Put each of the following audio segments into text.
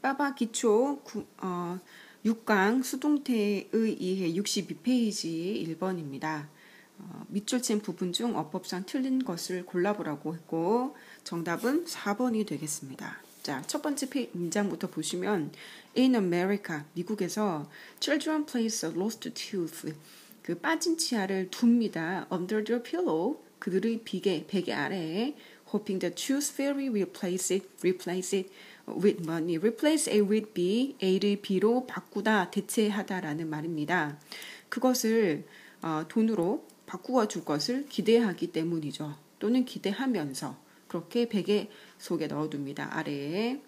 빠바 기초 6강 수동태의 이해 62페이지 1번입니다. 밑줄 친 부분 중 어법상 틀린 것을 골라보라고 했고 정답은 4번이 되겠습니다. 자, 첫 번째 문장부터 보시면 In America, 미국에서 children place a lost tooth, 그 빠진 치아를 둡니다. Under their pillow, 그들의 베개 아래에 hoping the tooth fairy will replace it with money. Replace A with B, A를 B로 바꾸다, 대체하다라는 말입니다. 그것을 돈으로 바꾸어 줄 것을 기대하기 때문이죠. 또는 기대하면서 그렇게 베개 속에 넣어둡니다. 아래에.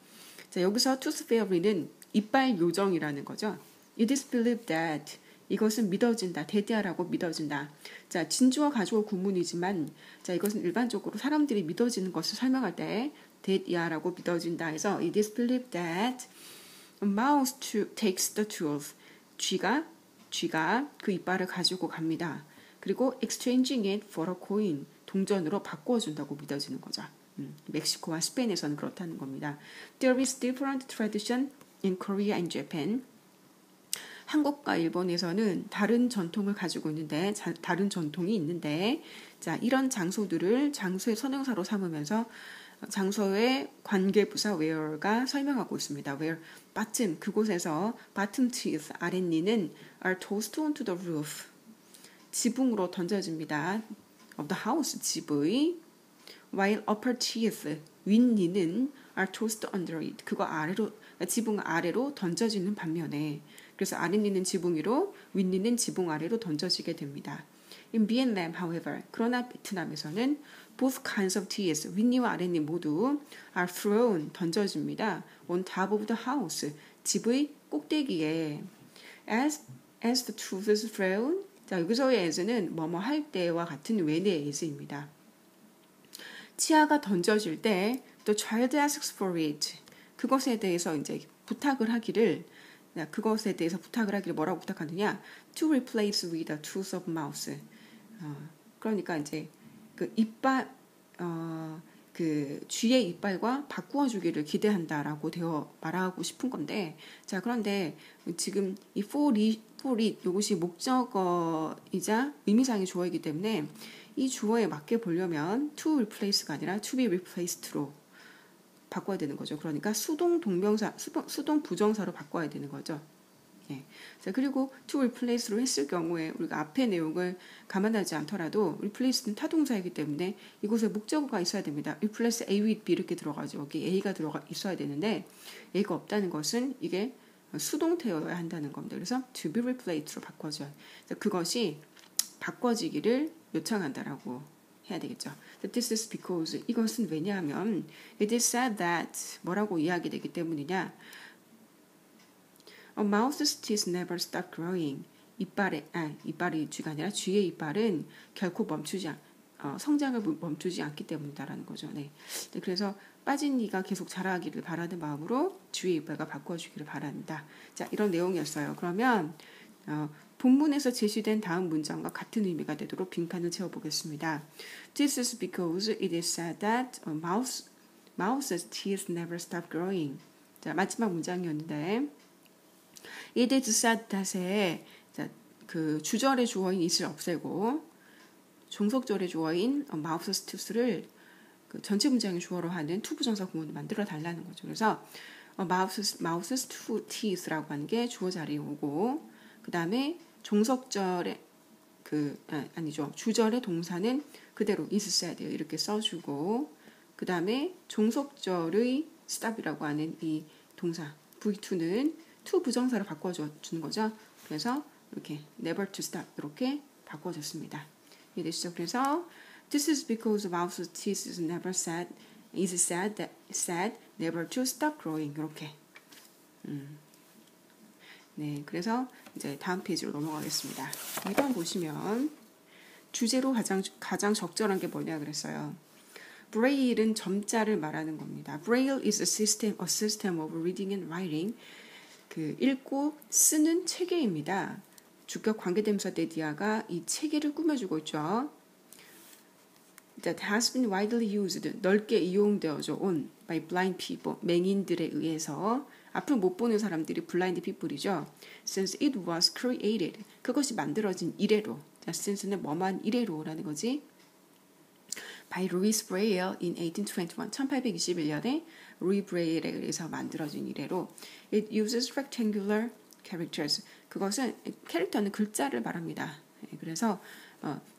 자, 여기서 tooth fairy는 이빨 요정이라는 거죠. It is believed that, 이것은 믿어진다, 대대하라고 믿어진다. 자, 진주어 가주어 구문이지만 자, 이것은 일반적으로 사람들이 믿어지는 것을 설명할 때 대대하라고 믿어진다 해서 It is believed that a mouse takes the tooth. 쥐가 그 이빨을 가지고 갑니다. 그리고 exchanging it for a coin, 동전으로 바꿔준다고 믿어지는 거죠. 멕시코와 스페인에서는 그렇다는 겁니다. There is different tradition in Korea and Japan. 한국과 일본에서는 다른 전통을 가지고 있는데, 다른 전통이 있는데, 자, 이런 장소들을 장소의 선형사로 삼으면서 장소의 관계부사 where가 설명하고 있습니다. where, bottom, 그곳에서 bottom teeth, 아랫니는 are tossed onto the roof. 지붕으로 던져집니다. of the house, 집의. while upper teeth, 윗니는 are tossed under it. 그거 아래로, 지붕 아래로 던져지는 반면에 그래서 아랫니는 지붕 위로, 윗니는 지붕 아래로 던져지게 됩니다. In Vietnam, however, 그러나 베트남에서는 both kinds of teeth, 윗니와 아랫니 모두 are thrown, 던져집니다. on top of the house, 집의 꼭대기에. As the tooth is thrown, 자, 여기서의 as는 뭐뭐 할 때와 같은 외래의 as입니다. 치아가 던져질 때 the child asks for it, 그것에 대해서 이제 부탁을 하기를, 그것에 대해서 부탁을 하기를 뭐라고 부탁하느냐? To replace with a tooth of mouse. 그러니까 이제 그 이빨, 그 쥐의 이빨과 바꾸어 주기를 기대한다라고 되어 말하고 싶은 건데, 자, 그런데 지금 이 for it 이것이 목적어이자 의미상의 주어이기 때문에 이 주어에 맞게 보려면 to replace가 아니라 to be replaced로 바꿔야 되는 거죠. 그러니까 수동 동명사, 수동 부정사로 바꿔야 되는 거죠. 예. 자, 그리고 to replace로 했을 경우에 우리가 앞의 내용을 감안하지 않더라도 replace는 타동사이기 때문에 이곳에 목적어가 있어야 됩니다. replace A with B 이렇게 들어가죠. 여기 A가 들어가 있어야 되는데 A가 없다는 것은 이게 수동태여야 한다는 겁니다. 그래서 to be replace로 바꿔줘요. 그것이 바꿔지기를 요청한다라고 해야 되겠죠. This is because, 이것은 왜냐하면 it is said that 뭐라고 이야기되기 때문이냐. A mouse's teeth never stop growing. 이빨이 쥐가 아니라 쥐의 이빨은 결코 성장을 멈추지 않기 때문이다라는 거죠. 네. 그래서 빠진 이가 계속 자라기를 바라는 마음으로 쥐의 이빨과 바꿔주기를 바랍니다. 자, 이런 내용이었어요. 그러면 본문에서 제시된 다음 문장과 같은 의미가 되도록 빈칸을 채워보겠습니다. This is because it is said that a mouse's teeth never stop growing. 자, 마지막 문장이었는데 it is said that에 그 주절의 주어인 it을 없애고 종속절의 주어인 mouse's tooth를 그 전체 문장의 주어로 하는 투부정사 구문을 만들어 달라는 거죠. 그래서 mouse's teeth라고 하는 게 주어 자리에 오고 그 다음에 종속절의 주절의 동사는 그대로 is said 이렇게 써주고 그 다음에 종속절의 stop이라고 하는 이 동사 V2는 to 부정사로 바꿔주는 거죠. 그래서 이렇게 never to stop 이렇게 바꿔줬습니다. 이해되시죠? 그래서 this is because mouse's teeth is said never to stop growing 이렇게. 네, 그래서 이제 다음 페이지로 넘어가겠습니다. 2번 보시면 주제로 가장 적절한 게 뭐냐 그랬어요. Braille은 점자를 말하는 겁니다. Braille is a system of reading and writing. 그 읽고 쓰는 체계입니다. 주격 관계대명사 데디아가 이 체계를 꾸며주고 있죠. that has been widely used, 넓게 이용되어져 온 by blind people, 맹인들에 의해서. 앞을 못 보는 사람들이 blind people이죠. Since it was created, 그것이 만들어진 이래로. 자, since는 뭐만 이래로라는 거지. by Louis Braille in 1821, 1821년에 루이 브레일에 의해서 만들어진 이래로. It uses rectangular characters. 그것은 캐릭터는 글자를 말합니다. 그래서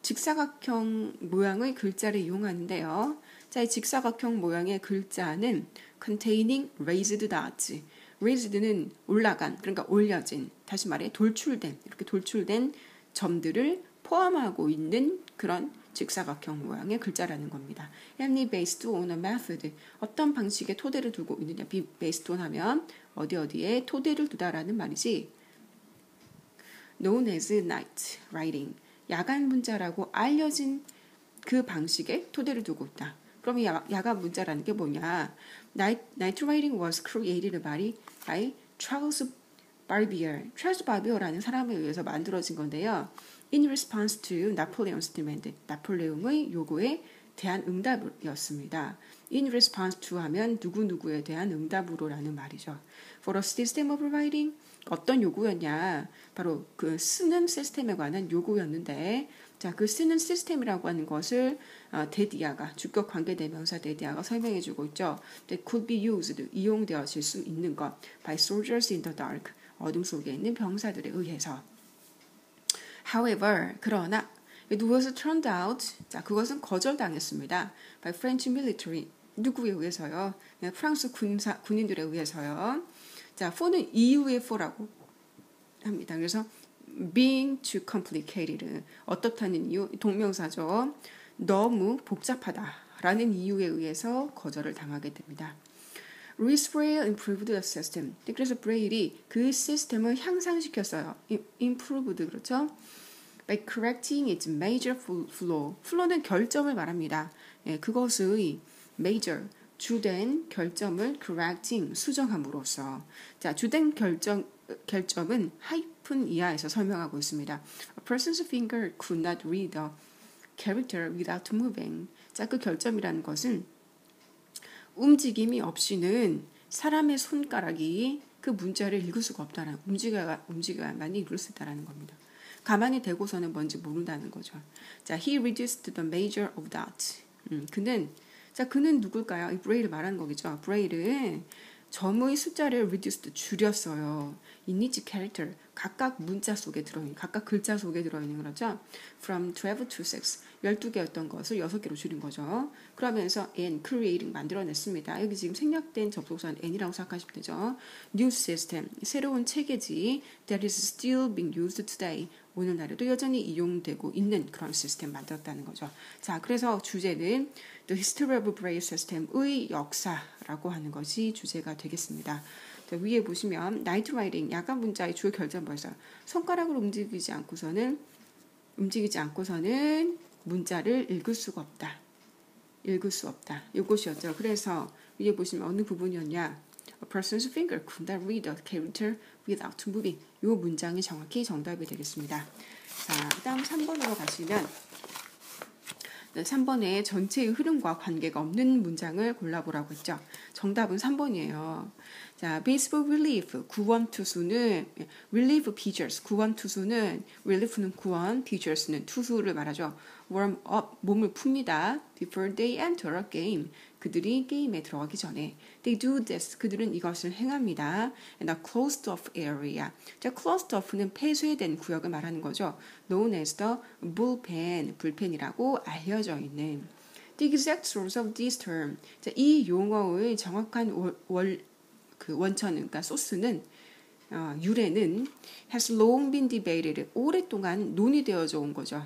직사각형 모양의 글자를 이용하는데요. 자, 이 직사각형 모양의 글자는 containing raised dots. raised는 올라간, 그러니까 올려진, 다시 말해 돌출된, 이렇게 돌출된 점들을 포함하고 있는 그런 직사각형 모양의 글자라는 겁니다. Any based on a method. 어떤 방식의 토대를 두고 있느냐. be based on 하면 어디에 토대를 두다라는 말이지. known as night writing. 야간 문자라고 알려진 그 방식의 토대를 두고 있다. 그럼 이 야간 문자라는 게 뭐냐. Night writing was created by Charles Barbier. Charles Barbier라는 사람에 의해서 만들어진 건데요. In response to Napoleon's demand. 나폴레옹의 요구에 대한 응답이었습니다. In response to 하면 누구누구에 대한 응답으로라는 말이죠. For a system of writing. 어떤 요구였냐. 바로 그 쓰는 시스템에 관한 요구였는데, 자, 그 쓰는 시스템이라고 하는 것을 데디아가, 주격 관계대명사 데디아가 설명해주고 있죠. That could be used, 이용되어질 수 있는 것. By soldiers in the dark, 어둠 속에 있는 병사들에 의해서. However, 그러나 it was turned out, 자, 그것은 거절당했습니다. By French military, 누구에 의해서요? 프랑스 군인들에 의해서요. 자, for는 이유의 for라고 합니다. 그래서 being too complicated, 어떻다는 이유, 동명사죠. 너무 복잡하다라는 이유에 의해서 거절을 당하게 됩니다. Louis Braille improved the system. 그래서 브레일이 그 시스템을 향상시켰어요. improved, 그렇죠? By correcting its major flaw. flaw는 결점을 말합니다. 예, 그것의 major, 주된 결점을 correcting, 수정함으로써. 자, 주된 결점은 하이픈 이하에서 설명하고 있습니다. A person's finger could not read a character without moving. 자, 그 결점이라는 것은 움직임이 없이는 사람의 손가락이 그 문자를 읽을 수가 없다는, 움직여야만 읽을 수 있다는 겁니다. 가만히 대고서는 뭔지 모른다는 거죠. 자, he reduced the major of that. 그는 누굴까요? 이 브레일을 말하는 거겠죠. 브레일은 점의 숫자를 reduced, 줄였어요. In each character, 각각 문자 속에 들어있는, 각각 글자 속에 들어있는 거죠. From 12 to 6, 12개였던 것을 6개로 줄인 거죠. 그러면서 and creating, 만들어냈습니다. 여기 지금 생략된 접속사는 and이라고 생각하시면 되죠. New system, 새로운 체계지 that is still being used today. 오늘날에도 여전히 이용되고 있는 그런 시스템 만들었다는 거죠. 자, 그래서 주제는 The History of Braille System의 역사라고 하는 것이 주제가 되겠습니다. 자, 위에 보시면 Night Writing, 야간 문자의 주요 결점 뭐였어요? 손가락을 움직이지 않고서는 문자를 읽을 수가 없다. 읽을 수 없다. 이것이었죠. 그래서 위에 보시면 어느 부분이었냐? A person's finger could not read a character without moving. 이 문장이 정확히 정답이 되겠습니다. 자, 다음 3번으로 가시면 3번에 전체의 흐름과 관계가 없는 문장을 골라보라고 했죠. 정답은 3번이에요. 자, baseball relief, 구원 투수는 relief pitchers, 구원 투수는 relief는 구원, pitchers는 투수를 말하죠. warm up, 몸을 풉니다. before they enter a game, 그들이 게임에 들어가기 전에. They do this, 그들은 이것을 행합니다. And a closed off area. 자, closed off는 폐쇄된 구역을 말하는 거죠. Known as the bullpen, 불펜이라고 알려져 있는. The exact source of this term. 자, 이 용어의 정확한 원천은, 그러니까 소스는, 유래는 has long been debated, 오랫동안 논의되어져 온 거죠.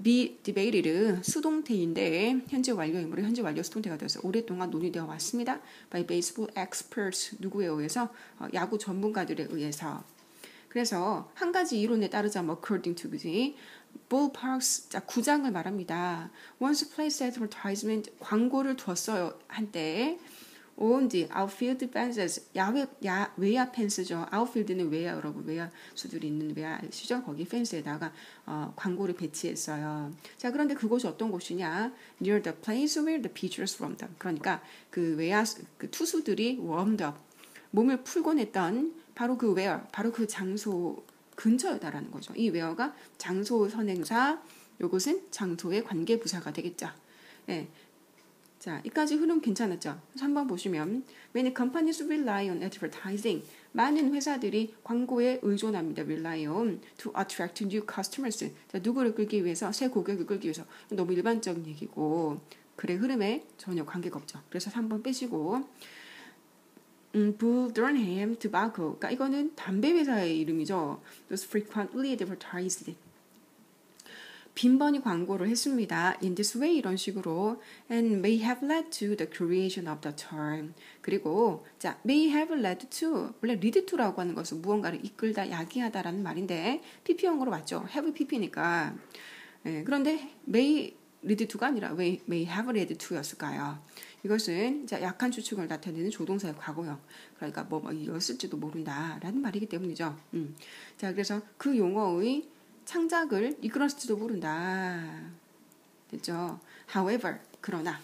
be debated, 수동태인데 현재 완료이므로 현재 완료 수동태가 되어서 오랫동안 논의되어 왔습니다. by baseball experts, 누구에 의해서? 야구 전문가들에 의해서. 그래서 한 가지 이론에 따르자면 according to, 그지? ballparks, 자, 구장을 말합니다. once placed advertisement, 광고를 뒀어요 한때. on the outfield fences. 외야 펜스죠. outfield는 외야, 여러분. 외야수들이 있는 외야 아시죠? 거기 펜스에다가 광고를 배치했어요. 자, 그런데 그곳이 어떤 곳이냐? near the place where the pitchers warmed up. 그러니까 그 외야 그 투수들이 warmed up. 몸을 풀곤 했던 바로 그 where, 바로 그 장소 근처다라는 거죠. 이 where가 장소 선행사, 요것은 장소의 관계 부사가 되겠죠. 예. 자, 이까지 흐름 괜찮았죠? 3번 보시면 Many companies rely on advertising. 많은 회사들이 광고에 의존합니다. rely on to attract new customers. 자, 누구를 끌기 위해서? 새 고객을 끌기 위해서. 너무 일반적인 얘기고 글의 흐름에 전혀 관계가 없죠. 그래서 3번 빼시고 Bull Durham Tobacco. 그러니까 이거는 담배 회사의 이름이죠. Those frequently advertised. 빈번히 광고를 했습니다. In this way 이런 식으로 and may have led to the creation of the term. 그리고 자 may have led to 원래 lead to라고 하는 것은 무언가를 이끌다, 야기하다라는 말인데 PP형으로 맞죠. have PP니까. 예, 그런데 may lead to가 아니라 may have led to였을까요? 이것은 자 약한 추측을 나타내는 조동사의 과거형. 그러니까 이었을지도 모른다라는 말이기 때문이죠. 자 그래서 그 용어의 창작을 이끌었을지도 모른다. 됐죠? However, 그러나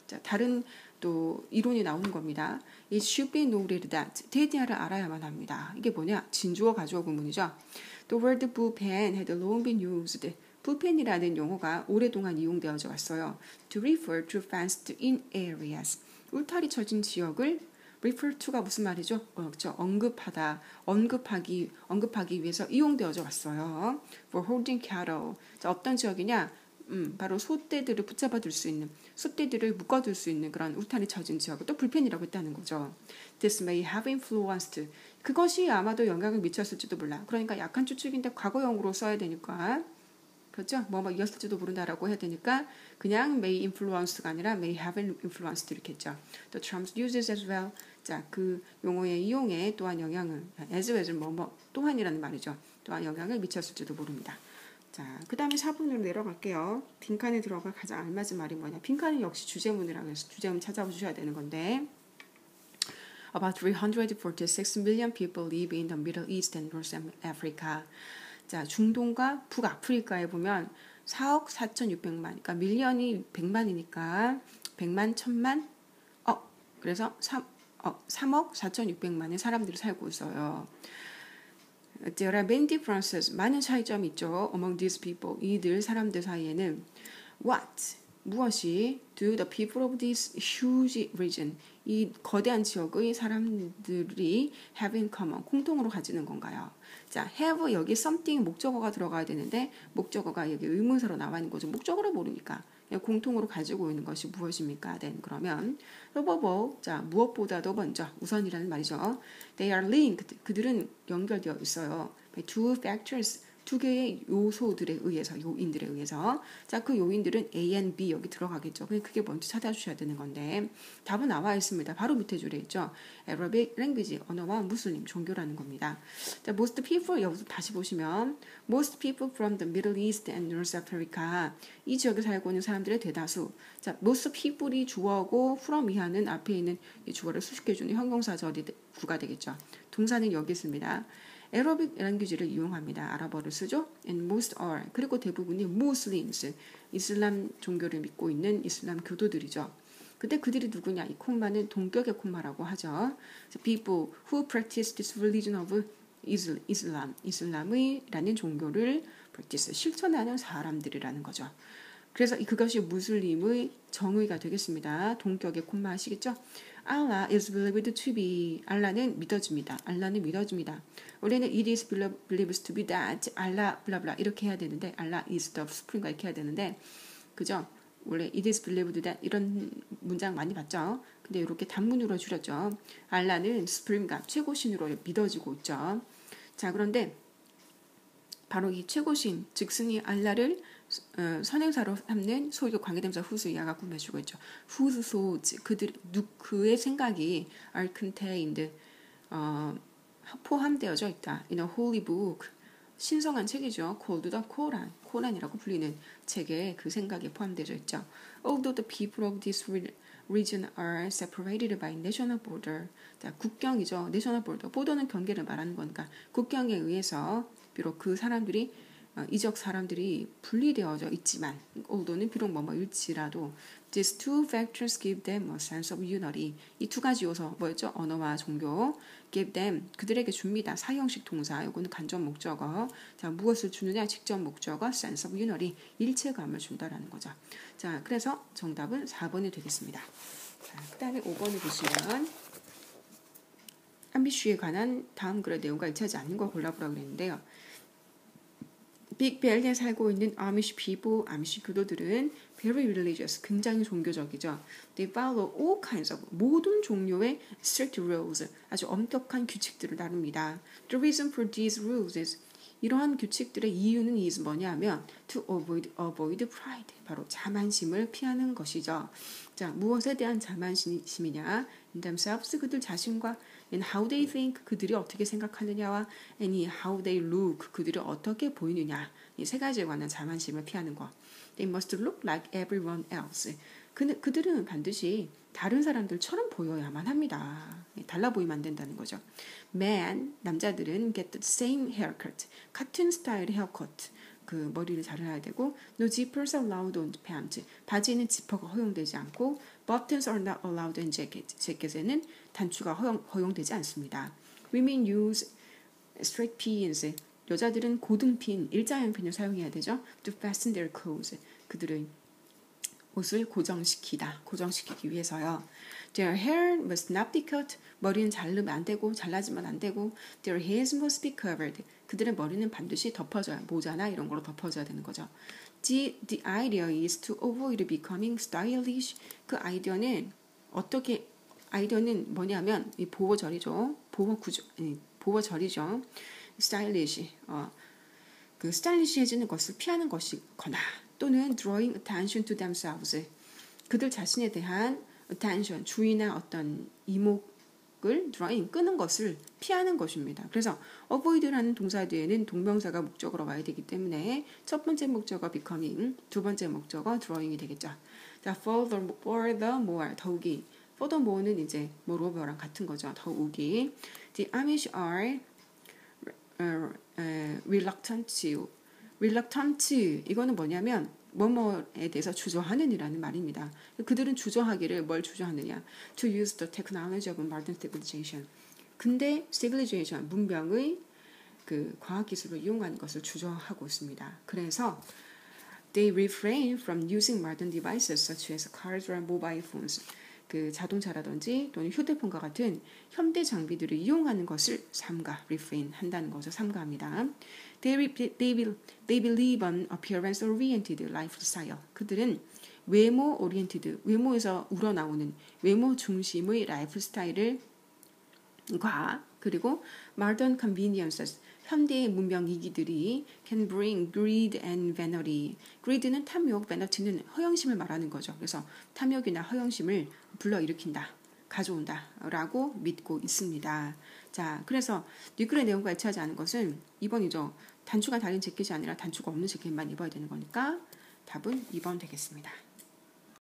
자, 다른 또 이론이 나오는 겁니다. It should be noted that 대디아를 알아야만 합니다. 이게 뭐냐? 진주어 가주어 구문이죠. The word bullpen had long been used. bullpen이라는 용어가 오랫동안 이용되어져 왔어요. To refer to fenced-in areas. 울타리 쳐진 지역을 refer to가 무슨 말이죠? 그렇죠. 언급하기 위해서 이용되어져 왔어요. For holding cattle. 자, 어떤 지역이냐? 바로 소떼들을 붙잡아둘 수 있는, 소떼들을 묶어둘 수 있는 그런 울타리 쳐진 지역을 또 불펜이라고 했다는 거죠. This may have influenced. 그것이 아마도 영향을 미쳤을지도 몰라. 그러니까 약한 추측인데 과거형으로 써야 되니까. 그렇죠? 이었을지도 모른다라고 해야 되니까 그냥 may influence가 아니라 may have influenced 이렇게 했죠. The terms uses as well. 자, 그 용어의 이용에 또한 영향을 as well은 또한이라는 말이죠. 또한 영향을 미쳤을지도 모릅니다. 자, 그 다음에 4번으로 내려갈게요. 빈칸에 들어갈 가장 알맞은 말이 뭐냐. 빈칸은 역시 주제문이라고 해서 주제문 찾아주셔야 되는 건데 About 346 million people live in the Middle East and North Africa. 자, 중동과 북아프리카에 보면 4억 4,600만, 그러니까 밀리언이 100만이니까 100만, 1000만, 그래서 3억 4,600만의 사람들이 살고 있어요. There are many differences, 많은 차이점이 있죠. Among these people, 이들 사람들 사이에는 What, 무엇이 do the people of this huge region, 이 거대한 지역의 사람들이 have in common, 공통으로 가지는 건가요? 자, have 여기 something 목적어가 들어가야 되는데 목적어가 여기 의문사로 나와 있는 거죠. 목적어를 모르니까 그냥 공통으로 가지고 있는 것이 무엇입니까? then 그러면 above, 자 무엇보다도 먼저 우선이라는 말이죠. They are linked, 그들은 연결되어 있어요. by two factors, 두 개의 요소들에 의해서, 요인들에 의해서. 자, 그 요인들은 A and B 여기 들어가겠죠. 그게 먼저 찾아주셔야 되는 건데 답은 나와 있습니다. 바로 밑에 줄에 있죠. Arabic language, 언어와 무슬림, 종교라는 겁니다. 자, most people 여기서 다시 보시면 most people from the Middle East and North Africa, 이 지역에 살고 있는 사람들의 대다수. 자, most people이 주어고 from 이하는 앞에 있는 이 주어를 수식해주는 형용사절이 구가 되겠죠. 동사는 여기 있습니다. Arabic language를 이용합니다. 아랍어를 쓰죠. And most are. 그리고 대부분이 Muslims, 이슬람 종교를 믿고 있는 이슬람 교도들이죠. 근데 그들이 누구냐? 이 콤마는 동격의 콤마라고 하죠. People who practice this religion of Islam, 이슬람이라는 종교를 practice, 실천하는 사람들이라는 거죠. 그래서 그것이 무슬림의 정의가 되겠습니다. 동격의 콤마 아시겠죠? Allah is believed to be. 알라는 믿어집니다. 알라는 믿어집니다. 원래는 it is believed to be that Allah 블라블라 이렇게 해야 되는데 Allah is the supreme 이렇게 해야 되는데 그죠? 원래 it is believed that 이런 문장 많이 봤죠? 근데 이렇게 단문으로 줄였죠. 알라는 supreme가 최고신으로 믿어지고 있죠. 자, 그런데 바로 이 최고신, 즉승이 알라를 선행사로 삼는 소유격 관계대명사 whose 이하가 꾸며주고 있죠. whose thoughts, 그의 생각이 are contained, 포함되어져 있다. in a holy book, 신성한 책이죠. called the Koran, 코란이라고 불리는 책에 그 생각이 포함되어져 있죠. Although the people of this region are separated by national border. 자, 국경이죠. national border. border는 경계를 말하는 거니까 국경에 의해서 비록 그 사람들이 이적 사람들이 분리되어져 있지만 althouggh는 비록 뭐뭐일지라도 these two factors give them a sense of unity. 이 두 가지 요소 뭐였죠? 언어와 종교 give them 그들에게 줍니다. 사형식 동사 요거는 간접 목적어. 자, 무엇을 주느냐? 직접 목적어 sense of unity 일체감을 준다라는 거죠. 자, 그래서 정답은 4번이 되겠습니다. 자, 그다음에 5번을 보시면 암비슈에 관한 다음 글의 내용과 일치하지 않는 걸 골라보라고 그랬는데요. 빅벨리에 살고 있는 아미시 people, 아미시 교도들은 very religious, 굉장히 종교적이죠. They follow all kinds of, 모든 종류의 strict rules, 아주 엄격한 규칙들을 나눕니다. The reason for these rules is, 이러한 규칙들의 이유는 뭐냐면 to avoid pride, 바로 자만심을 피하는 것이죠. 자, 무엇에 대한 자만심이냐? In themselves, 그들 자신과 and how they think, 그들이 어떻게 생각하느냐와 and how they look, 그들이 어떻게 보이느냐. 이 세 가지에 관한 자만심을 피하는 것. They must look like everyone else. 그들은 반드시 다른 사람들처럼 보여야만 합니다. 달라 보이면 안 된다는 거죠. Men, 남자들은 get the same haircut. 같은 스타일의 헤어컷. 그 머리를 자르야 되고 no zippers allowed on pants. 바지에는 지퍼가 허용되지 않고 buttons are not allowed in jacket. 재킷에는 단추가 허용되지 않습니다. Women use straight pins. 여자들은 고등핀, 일자형핀을 사용해야 되죠. To fasten their clothes. 그들은 옷을 고정시키기 위해서요. Their hair must not be cut. 머리는 자르면 안 되고 잘라지면 안 되고 Their heads must be covered. 그들의 머리는 반드시 덮어져야, 모자나 이런 걸로 덮어져야 되는 거죠. The idea is to avoid becoming stylish. 그 아이디어는 뭐냐면 이 보호절이죠. 보호절이죠. stylish. 그 스타일리시해지는 것을 피하는 것이거나 또는 drawing attention to themselves. 그들 자신에 대한 attention, 주의나 어떤 이목을 drawing, 끄는 것을 피하는 것입니다. 그래서 avoid라는 동사 뒤에는 동명사가 목적으로 와야 되기 때문에 첫 번째 목적어 becoming, 두 번째 목적어 drawing이 되겠죠. 자, furthermore, 더욱이. furthermore는 이제 moreover랑 같은 거죠. 더욱이. The Amish are reluctant. 이거는 뭐냐면 뭐뭐에 대해서 주저하는 이라는 말입니다. 그들은 주저하기를 뭘 주저하느냐? To use the technology of modern civilization. 근대 civilization, 문명의 그 과학 기술을 이용하는 것을 주저하고 있습니다. 그래서 they refrain from using modern devices such as cars or mobile phones. 그 자동차라든지 또는 휴대폰과 같은 현대 장비들을 이용하는 것을 삼가, refrain 한다는 것을 삼가합니다. They believe on appearance-oriented lifestyle. 그들은 외모 oriented, 외모에서 우러나오는 외모 중심의 라이프 스타일을 그리고 modern conveniences, 현대의 문명 이기들이 can bring greed and vanity. greed는 탐욕, vanity는 허영심을 말하는 거죠. 그래서 탐욕이나 허영심을 불러일으킨다, 가져온다 라고 믿고 있습니다. 자, 그래서 뉴글의 내용과 일치하지 않은 것은 2번이죠. 단추가 달린 재킷이 아니라 단추가 없는 재킷만 입어야 되는 거니까 답은 2번 되겠습니다.